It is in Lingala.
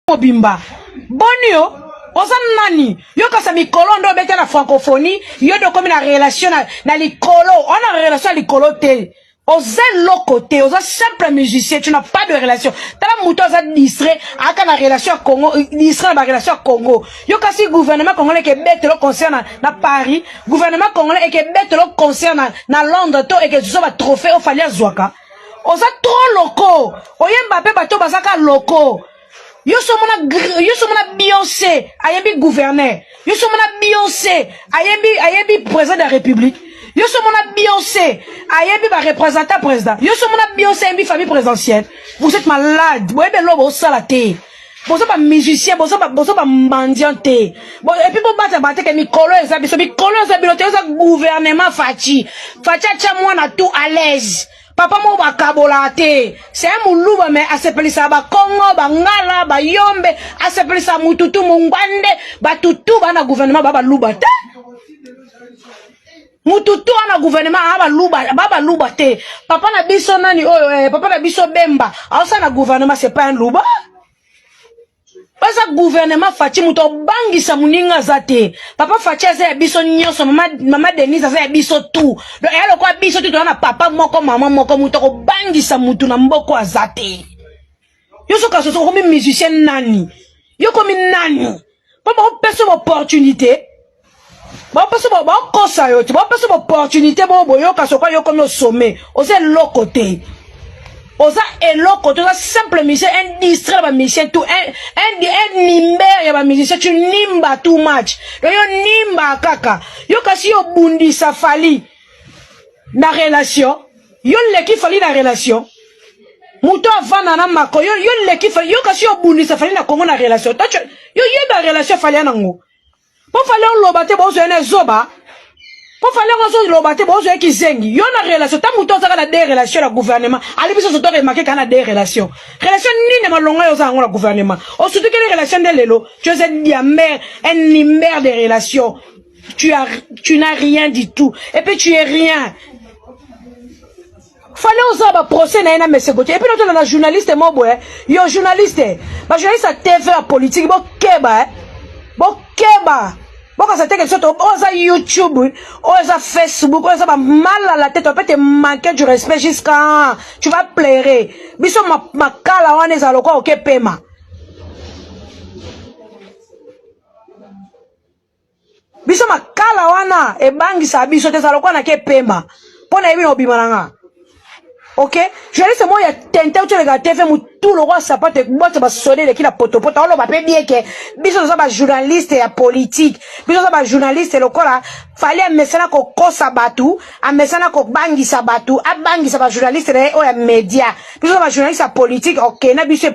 Mobimba. Bonio, oza nani? Yo kasa mikolo ndo bete la francophonie, yo do comme na relation na likolo, on a relation à likolo te. Oza lokote, oza simple musicien, tu n'as pas de relation. Tala mouto oza distrait, aka na relation à Congo, distrait na relation à Congo. Yo kasi gouvernement congolais qui bête le concerne na Paris, gouvernement congolais qui bête le concerne na Londres to et que tu sois trophée au fallait zwaka. Oza trop loco. Oyemba pe bato bazaka loco. Yo somona Beyoncé, ayembi gouverneur. Yo somona Beyoncé, ayembi président de la République. Yo somona Beyoncé, ayembi ba représentant président. Yo somona Beyoncé, ayembi famille présidentielle. Vous êtes malade. Vous êtes lobo salate. Vous êtes musicien, vous êtes mendianté. Bon, et puis vous battez que Mikolo ezabiso, Mikolo ezabilote, vous êtes gouvernement Fachi. Fachi a tcha mwana tout à l'aise. Papa mo ba kabolate, c'est un moulouba mais asepelisa ba Congo, ba ngala, ba yombe, asepelisa mututu mungwande, ba tutu ba na gouvernement baba luba te. Mututu na gouvernement baba luba te. Papa na biso nani papa na biso Bemba, asa na gouvernement c'est pas un luba. Basa gouvernement Fachi muto bangi sa muninga zate. Papa Fachi aza biso nyonso, mama Denise aza biso tout. Donc yalo kwa biso tout na papa moko maman moko muto ko bangi sa mutu na mboko azate. Yo so kaso so komi musicien nani. Yo komi nani. Papa o peso opportunité. Ba peso ba kosa yo, ba peso opportunité bo yo kaso kwa yo komi au sommet. Ose lokote. Oza eloko, tu as simple musicien, un distrait ba musicien tout, un nimber ya ba musicien, tu nimba too much. Yo nimba kaka. Yo kasi yo bundi sa fali na relation. Yo leki fali na relation. Muto avana na mako. Yo leki fali, yo kasi yo bundi sa fali na Congo na relation. Yo yeba relation fali na ngo. Po fali on lobate bo zo ene zoba. Pour faire les choses, l'obate, bon, qui zengi. Yon a relation. Tant mouton, ça a des relations au gouvernement. Allez, puis surtout, remarquer qu'on a des relations. Relations ni ne malonga aux angles au gouvernement. Au surtout que les relations de l'élo. Tu es un nimber de relations. Tu n'as rien du tout. Et puis tu es rien. Fallait aux hommes procès na ina monsieur Gauthier. Et puis notre la journaliste moi boy. Yo journaliste. Ba journaliste à TV à politique. Bon keba. Bon keba. Bon, quand c'était quelque chose, on a YouTube, on a Facebook, on a mal à la tête, on peut te manquer du respect jusqu'à, tu vas pleurer. Biso ma kala wane za loko oke pema. Biso ma kala wana e bangi sa biso te za loko na ke pema. Pona ebi no bimananga. Ok? Je laisse moi ya tente tu regarder TV mu tout le roi ça pas te boîte ba sonner de qui la poto poto on va pas bien que biso ça ba journaliste et politique biso ça ba journaliste le kola fallait mesana ko kosa batu a mesana ko bangi sa batu a bangi sa ba journaliste et o ya média biso ba journaliste politique ok na biso